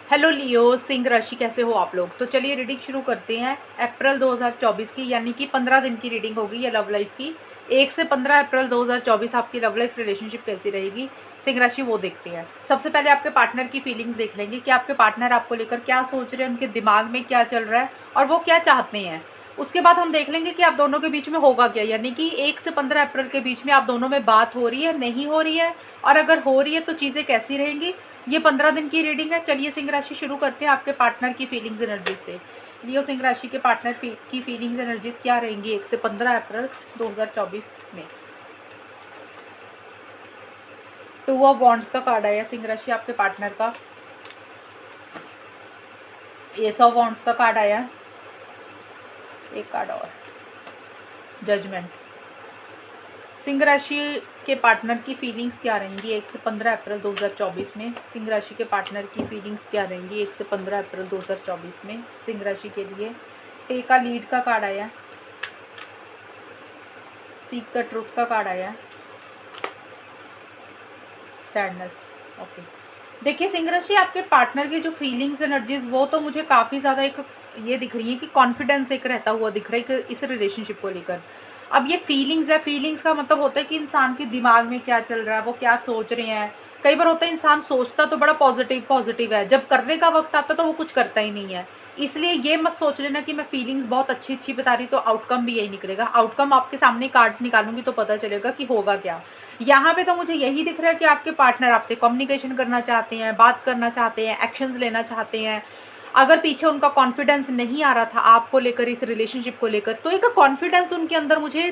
Hello लियो, सिंह राशि कैसे हो आप लोग। तो चलिए रीडिंग शुरू करते हैं। अप्रैल 2024 की यानी कि 15 दिन की रीडिंग होगी ये लव लाइफ की। 1 से 15 अप्रैल 2024 आपकी लव लाइफ रिलेशनशिप कैसी रहेगी सिंह राशि, वो देखते हैं। सबसे पहले आपके पार्टनर की फीलिंग्स देख लेंगे कि आपके पार्टनर आपको लेकर क्या सोच रहे हैं, उनके दिमाग में क्या चल रहा है और वो क्या चाहते हैं। उसके बाद हम देख लेंगे कि आप दोनों के बीच में होगा क्या, यानी कि 1 से 15 अप्रैल के बीच में आप दोनों में बात हो रही है, नहीं हो रही है, और अगर हो रही है तो चीज़ें कैसी रहेंगी। ये 15 दिन की रीडिंग है। चलिए सिंह राशि शुरू करते हैं आपके पार्टनर की फीलिंग्स एनर्जीज से। लियो सिंह राशि के पार्टनर की फीलिंग्स एनर्जीज क्या रहेंगी 1 से 15 अप्रैल 2024 में। टू ऑफ वॉन्ड्स का कार्ड आया सिंह राशि आपके पार्टनर का। एस ऑफ वॉन्ड्स का कार्ड आया, एक कार्ड और, जजमेंट। सिंह राशि के पार्टनर की फीलिंग्स क्या रहेंगी 1 से 15 अप्रैल 2024 में। सिंह राशि के पार्टनर की फीलिंग्स क्या रहेंगी 1 से 15 अप्रैल 2024 में सिंह राशि के लिए। टेक का लीड का कार्ड आया, सीक द ट्रुथ का कार्ड आया, सैडनेस। ओके, देखिए सिंह राशि आपके पार्टनर की जो फीलिंग्स एनर्जीज वो तो मुझे काफ़ी ज़्यादा एक ये दिख रही है कि कॉन्फिडेंस एक रहता हुआ दिख रहा है कि इस रिलेशनशिप को लेकर। अब ये फीलिंग्स है, फीलिंग्स का मतलब होता है कि इंसान के दिमाग में क्या चल रहा है, वो क्या सोच रहे हैं। कई बार होता है इंसान सोचता तो बड़ा पॉजिटिव पॉजिटिव है, जब करने का वक्त आता तो वो कुछ करता ही नहीं है। इसलिए ये मत सोच लेना कि मैं फीलिंग्स बहुत अच्छी अच्छी बता रही तो आउटकम भी यही निकलेगा। आउटकम आपके सामने कार्ड्स निकालूंगी तो पता चलेगा कि होगा क्या। यहाँ पे तो मुझे यही दिख रहा है कि आपके पार्टनर आपसे कम्युनिकेशन करना चाहते हैं, बात करना चाहते हैं, एक्शंस लेना चाहते हैं। अगर पीछे उनका कॉन्फिडेंस नहीं आ रहा था आपको लेकर, इस रिलेशनशिप को लेकर, तो एक कॉन्फिडेंस उनके अंदर मुझे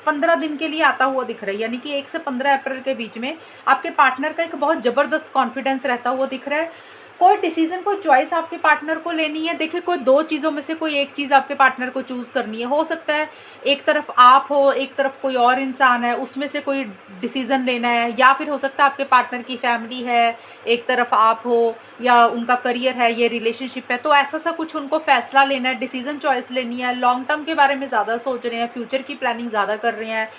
15 दिन के लिए आता हुआ दिख रहा है। यानी कि 1 से 15 अप्रैल के बीच में आपके पार्टनर का एक बहुत ज़बरदस्त कॉन्फिडेंस रहता हुआ दिख रहा है। कोई डिसीजन, कोई चॉइस आपके पार्टनर को लेनी है। देखिए कोई दो चीज़ों में से कोई एक चीज़ आपके पार्टनर को चूज़ करनी है। हो सकता है एक तरफ आप हो, एक तरफ कोई और इंसान है, उसमें से कोई डिसीजन लेना है, या फिर हो सकता है आपके पार्टनर की फैमिली है, एक तरफ आप हो, या उनका करियर है, ये रिलेशनशिप है। तो ऐसा सा कुछ उनको फैसला लेना है, डिसीजन चॉइस लेनी है। लॉन्ग टर्म के बारे में ज़्यादा सोच रहे हैं, फ्यूचर की प्लानिंग ज़्यादा कर रहे हैं,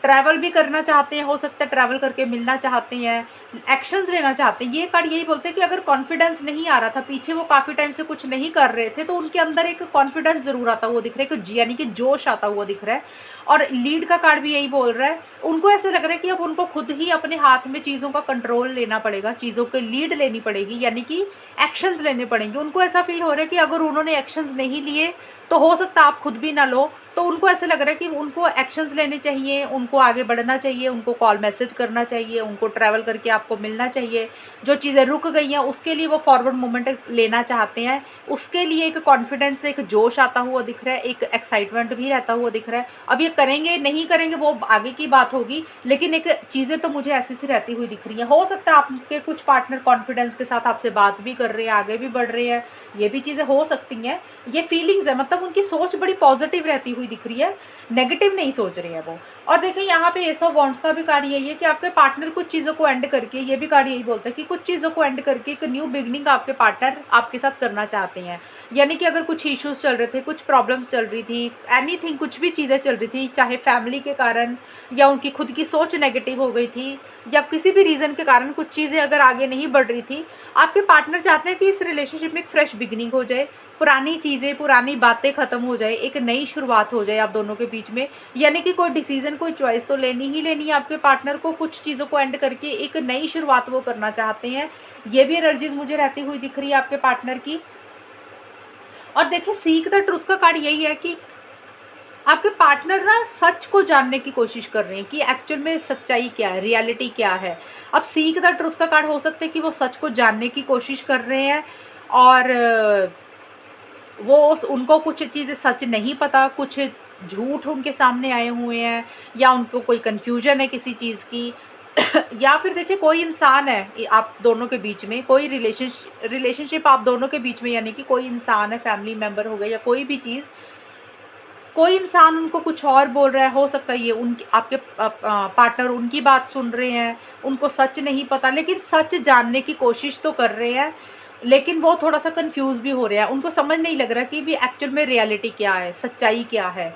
ट्रैवल भी करना चाहते हैं, हो सकता है ट्रैवल करके मिलना चाहते हैं, एक्शंस लेना चाहते हैं। ये कार्ड यही बोलते हैं कि अगर कॉन्फिडेंस नहीं आ रहा था, पीछे वो काफ़ी टाइम से कुछ नहीं कर रहे थे, तो उनके अंदर एक कॉन्फिडेंस ज़रूर आता हुआ दिख रहा है, कि यानी कि जोश आता हुआ दिख रहा है। और लीड का कार्ड भी यही बोल रहा है, उनको ऐसे लग रहा है कि अब उनको खुद ही अपने हाथ में चीज़ों का कंट्रोल लेना पड़ेगा, चीज़ों की लीड लेनी पड़ेगी, यानी कि एक्शंस लेने पड़ेंगे। उनको ऐसा फील हो रहा है कि अगर उन्होंने एक्शंस नहीं लिए तो हो सकता है आप खुद भी ना लो। तो उनको ऐसे लग रहा है कि उनको एक्शंस लेने चाहिए, उनको आगे बढ़ना चाहिए, उनको कॉल मैसेज करना चाहिए, उनको ट्रैवल करके आपको मिलना चाहिए। जो चीज़ें रुक गई हैं उसके लिए वो फॉरवर्ड मूवमेंट लेना चाहते हैं। उसके लिए एक कॉन्फिडेंस, एक जोश आता हुआ दिख रहा है, एक एक्साइटमेंट भी रहता हुआ दिख रहा है। अब ये करेंगे नहीं करेंगे वो आगे की बात होगी, लेकिन एक चीज़ें तो मुझे ऐसी सी रहती हुई दिख रही हैं। हो सकता है आपके कुछ पार्टनर कॉन्फिडेंस के साथ आपसे बात भी कर रहे हैं, आगे भी बढ़ रहे हैं, ये भी चीज़ें हो सकती हैं। ये फीलिंग्स है, मतलब उनकी सोच बड़ी पॉजिटिव रहती हुई दिख रही है, नेगेटिव नहीं सोच रहे हैं वो। और देखिए यहाँ पे एस ऑफ वॉन्ड्स का भी कार्ड यही है कि आपके पार्टनर कुछ चीज़ों को एंड करके, ये भी कार्ड यही बोलता है कि कुछ चीज़ों को एंड करके एक न्यू बिगनिंग आपके पार्टनर आपके साथ करना चाहते हैं। यानी कि अगर कुछ इश्यूज चल रहे थे, कुछ प्रॉब्लम्स चल रही थी, एनीथिंग, कुछ भी चीज़ें चल रही थी, चाहे फैमिली के कारण, या उनकी खुद की सोच नेगेटिव हो गई थी, या किसी भी रीज़न के कारण कुछ चीज़ें अगर आगे नहीं बढ़ रही थी, आपके पार्टनर चाहते हैं कि इस रिलेशनशिप में एक फ्रेश बिगनिंग हो जाए, पुरानी चीज़ें, पुरानी बातें ख़त्म हो जाए, एक नई शुरुआत हो जाए आप दोनों के बीच में। यानी कि कोई डिसीजन, कोई चॉइस तो लेनी ही लेनी है आपके पार्टनर को। कुछ चीज़ों को एंड करके एक नई शुरुआत वो करना चाहते हैं। ये भी एनर्जीज मुझे रहती हुई दिख रही है आपके पार्टनर की। और देखिए सीक द ट्रुथ का कार्ड यही है कि आपके पार्टनर ना सच को जानने की कोशिश कर रहे हैं कि एक्चुअल में सच्चाई क्या है, रियलिटी क्या है। अब सीक द ट्रुथ का कार्ड हो सकता है कि वो सच को जानने की कोशिश कर रहे हैं, और वो उनको कुछ चीज़ें सच नहीं पता, कुछ झूठ उनके सामने आए हुए हैं, या उनको कोई कन्फ्यूजन है किसी चीज़ की। या फिर देखिए कोई इंसान है आप दोनों के बीच में, कोई रिलेशनशिप आप दोनों के बीच में, यानी कि कोई इंसान है, फैमिली मेम्बर हो गया या कोई भी चीज़, कोई इंसान उनको कुछ और बोल रहा है। हो सकता है ये उनकी, आपके पार्टनर उनकी बात सुन रहे हैं, उनको सच नहीं पता, लेकिन सच जानने की कोशिश तो कर रहे हैं, लेकिन वो थोड़ा सा कंफ्यूज भी हो रहे हैं। उनको समझ नहीं लग रहा कि भी एक्चुअल में रियलिटी क्या है, सच्चाई क्या है।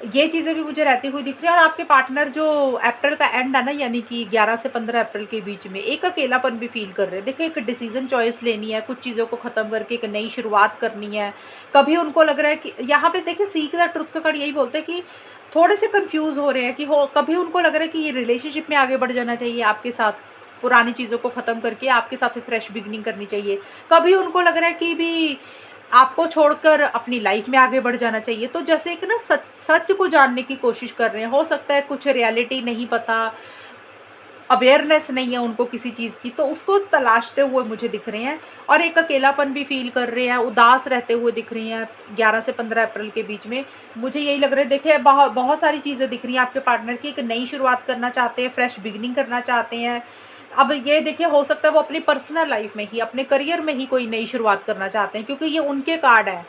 ये चीज़ें भी मुझे रहती हुई दिख रही है। और आपके पार्टनर जो अप्रैल का एंड है ना, यानी कि 11 से 15 अप्रैल के बीच में एक अकेलापन भी फ़ील कर रहे हैं। देखिए, एक डिसीज़न चॉइस लेनी है, कुछ चीज़ों को ख़त्म करके एक नई शुरुआत करनी है। कभी उनको लग रहा है कि यहाँ पे देखिए सीक द ट्रुथ का कार्ड यही बोलता है कि थोड़े से कन्फ्यूज़ हो रहे हैं कि हो कभी उनको लग रहा है कि ये रिलेशनशिप में आगे बढ़ जाना चाहिए आपके साथ, पुरानी चीज़ों को ख़त्म करके आपके साथ फ्रेश बिगिनिंग करनी चाहिए। कभी उनको लग रहा है कि भी आपको छोड़कर अपनी लाइफ में आगे बढ़ जाना चाहिए। तो जैसे एक ना सच सच को जानने की कोशिश कर रहे हैं। हो सकता है कुछ रियलिटी नहीं पता, अवेयरनेस नहीं है उनको किसी चीज़ की, तो उसको तलाशते हुए मुझे दिख रहे हैं। और एक अकेलापन भी फ़ील कर रहे हैं, उदास रहते हुए दिख रही हैं 11 से 15 अप्रैल के बीच में। मुझे यही लग रहा है, देखिए बहुत सारी चीज़ें दिख रही हैं आपके पार्टनर की, एक नई शुरुआत करना चाहते हैं, फ्रेश बिगिनिंग करना चाहते हैं। अब ये देखिए, हो सकता है वो अपनी पर्सनल लाइफ़ में ही, अपने करियर में ही कोई नई शुरुआत करना चाहते हैं, क्योंकि ये उनके कार्ड है।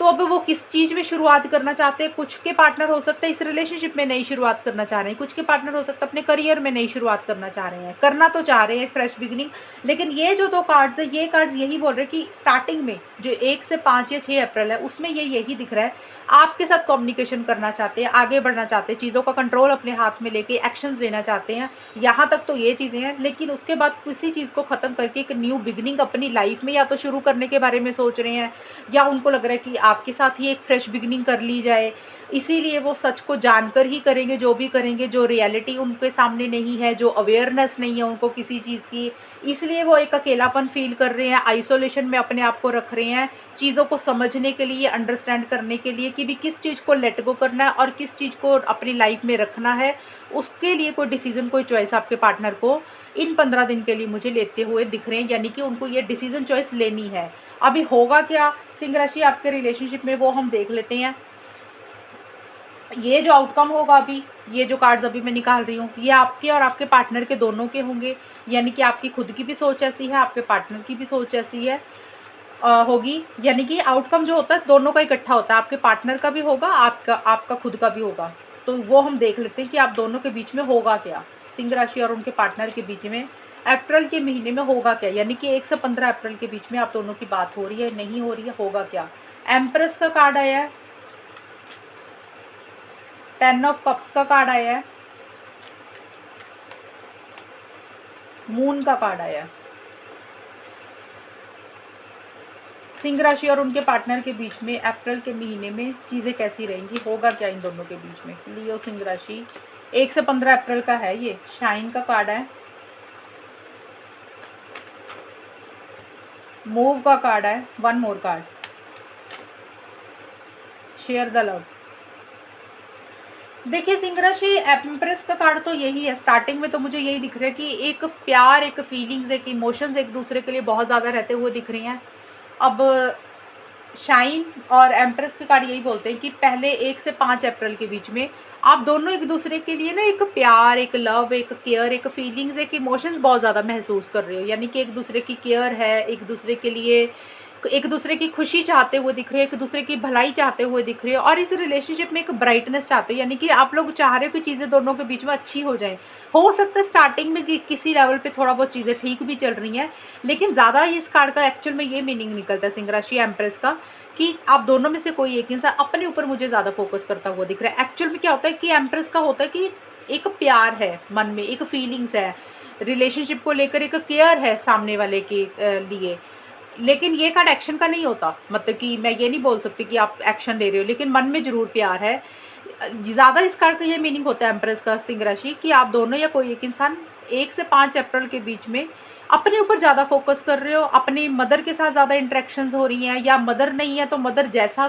तो अब वो किस चीज़ में शुरुआत करना चाहते हैं, कुछ के पार्टनर हो सकता है इस रिलेशनशिप में नई शुरुआत करना चाह रहे हैं, कुछ के पार्टनर हो सकता है अपने करियर में नई शुरुआत करना चाह रहे हैं, करना तो चाह रहे हैं फ्रेश बिगिनिंग। लेकिन ये जो 2 कार्ड्स हैं, ये कार्ड्स यही बोल रहे हैं कि स्टार्टिंग में जो 1 से 5 या 6 अप्रैल है, उसमें ये यही दिख रहा है, आपके साथ कम्युनिकेशन करना चाहते हैं, आगे बढ़ना चाहते हैं, चीज़ों का कंट्रोल अपने हाथ में लेके एक्शंस लेना चाहते हैं। यहाँ तक तो ये चीज़ें हैं, लेकिन उसके बाद किसी चीज़ को ख़त्म करके एक न्यू बिगिनिंग अपनी लाइफ में या तो शुरू करने के बारे में सोच रहे हैं, या उनको लग रहा है कि आपके साथ ही एक फ्रेश बिगिनिंग कर ली जाए। इसीलिए वो सच को जानकर ही करेंगे जो भी करेंगे, जो रियलिटी उनके सामने नहीं है, जो अवेयरनेस नहीं है उनको किसी चीज़ की। इसलिए वो एक अकेलापन फ़ील कर रहे हैं, आइसोलेशन में अपने आप को रख रहे हैं, चीज़ों को समझने के लिए, अंडरस्टैंड करने के लिए कि भी किस चीज़ को लेट गो करना है और किस चीज़ को अपनी लाइफ में रखना है। उसके लिए कोई डिसीज़न, कोई चॉइस आपके पार्टनर को इन 15 दिन के लिए मुझे लेते हुए दिख रहे हैं, यानी कि उनको ये डिसीज़न चॉइस लेनी है। अभी होगा क्या सिंह राशि आपके रिलेशनशिप में, वो हम देख लेते हैं। ये जो आउटकम होगा अभी, ये जो कार्ड्स अभी मैं निकाल रही हूँ, ये आपके और आपके पार्टनर के दोनों के होंगे। यानी कि आपकी खुद की भी सोच ऐसी है, आपके पार्टनर की भी सोच ऐसी है होगी। यानी कि आउटकम जो होता है दोनों का इकट्ठा होता है, आपके पार्टनर का भी होगा, आपका आपका खुद का भी होगा। तो वो हम देख लेते हैं कि आप दोनों के बीच में होगा क्या, सिंह राशि और उनके पार्टनर के बीच में अप्रैल के महीने में होगा क्या। यानी कि 1 से 15 अप्रैल के बीच में आप दोनों की बात हो रही है, नहीं हो रही है, होगा क्या। एम्प्रेस का कार्ड आया है, 10 ऑफ कप्स का कार्ड आया है, मून का कार्ड आया है। सिंह राशि और उनके पार्टनर के बीच में अप्रैल के महीने में चीज़ें कैसी रहेंगी, होगा क्या इन दोनों के बीच में। लियो सिंह राशि 1 से 15 अप्रैल का है, ये शाइन का कार्ड है, मूव का कार्ड है, one more card, share the love. देखिए सिंह राशि, एम्प्रेस का कार्ड तो यही है। स्टार्टिंग में तो मुझे यही दिख रहा है कि एक प्यार, एक फीलिंग्स, एक इमोशंस एक दूसरे के लिए बहुत ज़्यादा रहते हुए दिख रही हैं। अब शाइन और एम्प्रेस के कार्ड यही बोलते हैं कि पहले 1 से 5 अप्रैल के बीच में आप दोनों एक दूसरे के लिए ना एक प्यार, एक लव, एक केयर, एक फीलिंग्स, एक इमोशंस बहुत ज़्यादा महसूस कर रहे हो। यानी कि एक दूसरे की केयर है, एक दूसरे के लिए, एक दूसरे की खुशी चाहते हुए दिख रहे हो, एक दूसरे की भलाई चाहते हुए दिख रहे हो, और इस रिलेशनशिप में एक ब्राइटनेस चाहते हो। यानी कि आप लोग चाह रहे हो कि चीज़ें दोनों के बीच में अच्छी हो जाएं। हो सकता है स्टार्टिंग में किसी लेवल पे थोड़ा बहुत चीज़ें ठीक भी चल रही हैं, लेकिन ज़्यादा इस कार्ड का एक्चुअल में ये मीनिंग निकलता है सिंह राशि एम्प्रेस का, कि आप दोनों में से कोई एक इंसान अपने ऊपर मुझे ज़्यादा फोकस करता हुआ दिख रहा है। एक्चुअल में क्या होता है कि एम्प्रेस का होता है कि एक प्यार है मन में, एक फीलिंग्स है, रिलेशनशिप को लेकर एक केयर है सामने वाले के लिए। लेकिन ये कार्ड एक्शन का नहीं होता, मतलब कि मैं ये नहीं बोल सकती कि आप एक्शन ले रहे हो, लेकिन मन में ज़रूर प्यार है। ज़्यादा इस कार्ड का ये मीनिंग होता है एम्प्रेस का सिंह राशि, कि आप दोनों या कोई एक इंसान 1 से 5 अप्रैल के बीच में अपने ऊपर ज़्यादा फोकस कर रहे हो, अपनी मदर के साथ ज़्यादा इंटरेक्शंस हो रही हैं, या मदर नहीं है तो मदर जैसा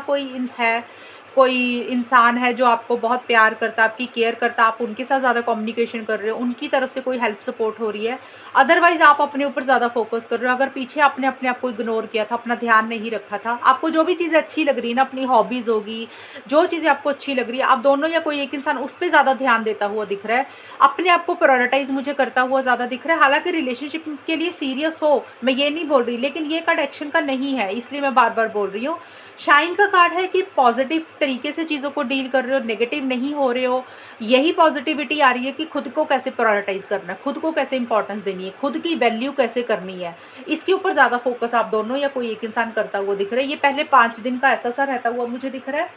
कोई इंसान है जो आपको बहुत प्यार करता है, आपकी केयर करता है, आप उनके साथ ज़्यादा कम्युनिकेशन कर रहे हो, उनकी तरफ से कोई हेल्प सपोर्ट हो रही है। अदरवाइज़ आप अपने ऊपर ज़्यादा फोकस कर रहे हो। अगर पीछे आपने अपने आप को इग्नोर किया था, अपना ध्यान नहीं रखा था, आपको जो भी चीज़ें अच्छी लग रही है ना, अपनी हॉबीज़ होगी, जो चीज़ें आपको अच्छी लग रही है, आप दोनों या कोई एक इंसान उस पर ज़्यादा ध्यान देता हुआ दिख रहा है, अपने आप को प्रायोरिटाइज मुझे करता हुआ ज़्यादा दिख रहा है। हालांकि रिलेशनशिप के लिए सीरियस हो, मैं ये नहीं बोल रही, लेकिन ये कार्ड एक्शन का नहीं है, इसलिए मैं बार बार बोल रही हूँ। शाइन का कार्ड है कि पॉजिटिव तरीके से चीज़ों को डील कर रहे हो, नेगेटिव नहीं हो रहे हो। यही पॉजिटिविटी आ रही है कि खुद को कैसे प्रायोरिटाइज करना है, खुद को कैसे इंपॉर्टेंस देनी है, खुद की वैल्यू कैसे करनी है, इसके ऊपर ज़्यादा फोकस आप दोनों या कोई एक इंसान करता हुआ दिख रहा है। ये पहले 5 दिन का ऐसा सा रहता हुआ मुझे दिख रहा है।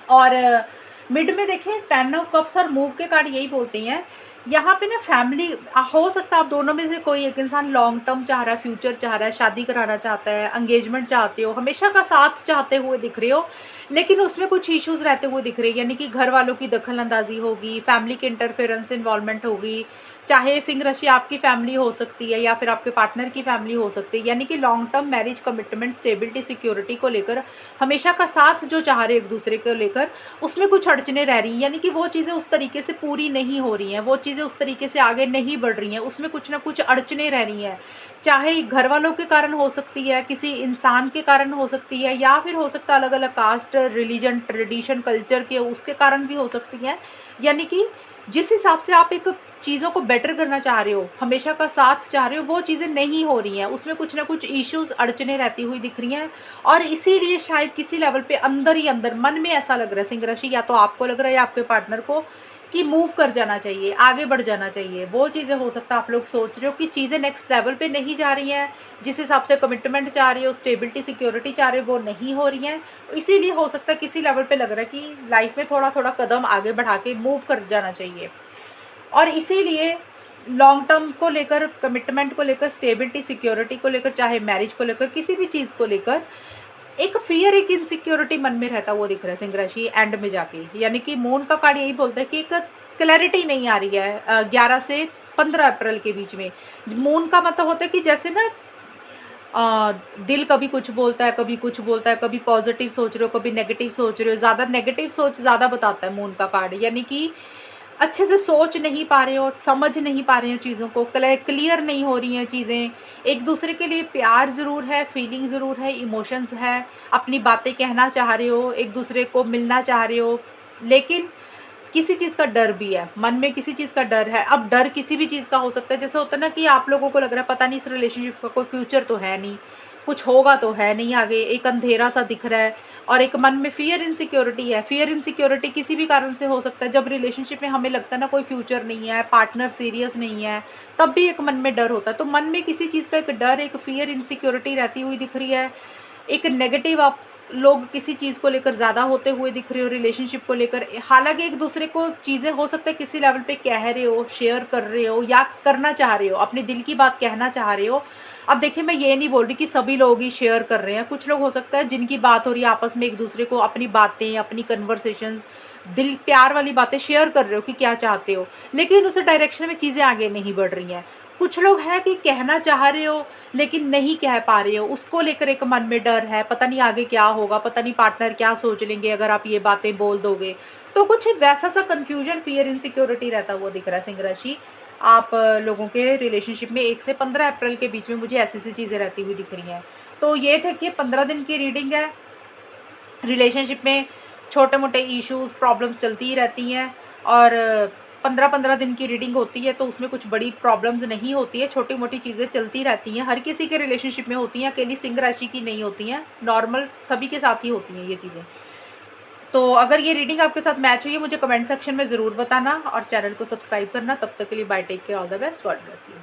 और मिड में देखें 10 ऑफ कप्स और मूव के कार्ड यही बोलते हैं यहाँ पे ना फैमिली हो सकता है आप दोनों में से कोई एक इंसान लॉन्ग टर्म चाह रहा है, फ्यूचर चाह रहा है, शादी कराना चाहता है, एंगेजमेंट चाहते हो, हमेशा का साथ चाहते हुए दिख रहे हो, लेकिन उसमें कुछ इश्यूज रहते हुए दिख रहे हैं, यानी कि घर वालों की दखल अंदाजी होगी, फैमिली की इंटरफेरेंस इन्वॉल्वमेंट होगी, चाहे सिंह राशि आपकी फैमिली हो सकती है या फिर आपके पार्टनर की फैमिली हो सकती है, यानी कि long term marriage commitment stability security को लेकर हमेशा का साथ जो चाह रहे एक दूसरे को लेकर उसमें कुछ अड़चने रह रही हैं, यानी कि वो चीज़ें उस तरीके से पूरी नहीं हो रही हैं, वो चीज़ें उस तरीके से आगे नहीं बढ़ रही हैं, उसमें कुछ ना कुछ अड़चने रह रही हैं, चाहे घर वालों के कारण हो सकती है, किसी इंसान के कारण हो सकती है, या फिर हो सकता है अलग अलग कास्ट, रिलीजन, ट्रेडिशन, कल्चर के उसके कारण भी हो सकती है। यानी कि जिस हिसाब से आप एक चीज़ों को बेटर करना चाह रहे हो, हमेशा का साथ चाह रहे हो, वो चीज़ें नहीं हो रही हैं, उसमें कुछ ना कुछ इश्यूज अड़चने रहती हुई दिख रही हैं, और इसीलिए शायद किसी लेवल पे अंदर ही अंदर मन में ऐसा लग रहा है सिंह राशि, या तो आपको लग रहा है या आपके पार्टनर को, कि मूव कर जाना चाहिए, आगे बढ़ जाना चाहिए। वो चीज़ें हो सकता है आप लोग सोच रहे हो कि चीज़ें नेक्स्ट लेवल पे नहीं जा रही हैं, जिस हिसाब से कमिटमेंट चाह रही हो, स्टेबिलिटी सिक्योरिटी चाह रहे हो, वो नहीं हो रही हैं, इसीलिए हो सकता है किसी लेवल पे लग रहा है कि लाइफ में थोड़ा थोड़ा कदम आगे बढ़ा के मूव कर जाना चाहिए। और इसीलिए लॉन्ग टर्म को लेकर, कमिटमेंट को लेकर, स्टेबिलिटी सिक्योरिटी को लेकर, चाहे मैरिज को लेकर, किसी भी चीज़ को लेकर एक फियर, एक इनसिक्योरिटी मन में रहता हुआ दिख रहा है सिंह राशि एंड में जाके। यानी कि मून का कार्ड यही बोलता है कि एक क्लैरिटी नहीं आ रही है 11 से 15 अप्रैल के बीच में। मून का मतलब होता है कि जैसे ना दिल कभी कुछ बोलता है, कभी कुछ बोलता है, कभी पॉजिटिव सोच रहे हो, कभी नेगेटिव सोच रहे हो, ज़्यादा नेगेटिव सोच ज़्यादा बताता है मून का कार्ड। यानी कि अच्छे से सोच नहीं पा रहे हो, समझ नहीं पा रहे हो चीज़ों को, क्लियर नहीं हो रही हैं चीज़ें। एक दूसरे के लिए प्यार ज़रूर है, फीलिंग ज़रूर है, इमोशंस है, अपनी बातें कहना चाह रहे हो, एक दूसरे को मिलना चाह रहे हो, लेकिन किसी चीज़ का डर भी है, मन में किसी चीज़ का डर है। अब डर किसी भी चीज़ का हो सकता है, जैसे होता है ना कि आप लोगों को लग रहा है पता नहीं इस रिलेशनशिप का कोई फ्यूचर तो है नहीं, कुछ होगा तो है नहीं आगे, एक अंधेरा सा दिख रहा है, और एक मन में फियर इनसिक्योरिटी है। फियर इनसिक्योरिटी किसी भी कारण से हो सकता है, जब रिलेशनशिप में हमें लगता है ना कोई फ्यूचर नहीं है, पार्टनर सीरियस नहीं है, तब भी एक मन में डर होता है। तो मन में किसी चीज़ का एक डर, एक फियर इनसिक्योरिटी रहती हुई दिख रही है, एक नेगेटिव आप लोग किसी चीज़ को लेकर ज़्यादा होते हुए दिख रहे हो, रिलेशनशिप को लेकर। हालांकि एक दूसरे को चीज़ें हो सकता है किसी लेवल पे कह रहे हो, शेयर कर रहे हो, या करना चाह रहे हो, अपने दिल की बात कहना चाह रहे हो। अब देखिए, मैं ये नहीं बोल रही कि सभी लोग ही शेयर कर रहे हैं, कुछ लोग हो सकता है जिनकी बात हो रही है आपस में, एक दूसरे को अपनी बातें, अपनी कन्वर्सेशंस, दिल प्यार वाली बातें शेयर कर रहे हो कि क्या चाहते हो, लेकिन उस डायरेक्शन में चीज़ें आगे नहीं बढ़ रही हैं। कुछ लोग हैं कि कहना चाह रहे हो लेकिन नहीं कह पा रहे हो, उसको लेकर एक मन में डर है, पता नहीं आगे क्या होगा, पता नहीं पार्टनर क्या सोच लेंगे अगर आप ये बातें बोल दोगे। तो कुछ वैसा सा कन्फ्यूजन, फियर, इनसिक्योरिटी रहता हुआ दिख रहा है सिंह राशि। आप लोगों के रिलेशनशिप में 1 से 15 अप्रैल के बीच में मुझे ऐसी-ऐसी चीज़ें रहती हुई दिख रही हैं। तो ये थे कि 15 दिन की रीडिंग है। रिलेशनशिप में छोटे-मोटे इश्यूज़, प्रॉब्लम्स चलती ही रहती हैं, और 15-15 दिन की रीडिंग होती है, तो उसमें कुछ बड़ी प्रॉब्लम्स नहीं होती है, छोटी-मोटी चीज़ें चलती रहती हैं। हर किसी के रिलेशनशिप में होती हैं, अकेली सिंह राशि की नहीं होती हैं, नॉर्मल सभी के साथ ही होती हैं ये चीज़ें। तो अगर ये रीडिंग आपके साथ मैच हुई है, मुझे कमेंट सेक्शन में ज़रूर बताना, और चैनल को सब्सक्राइब करना। तब तक के लिए bye, take care, all the best, God bless you.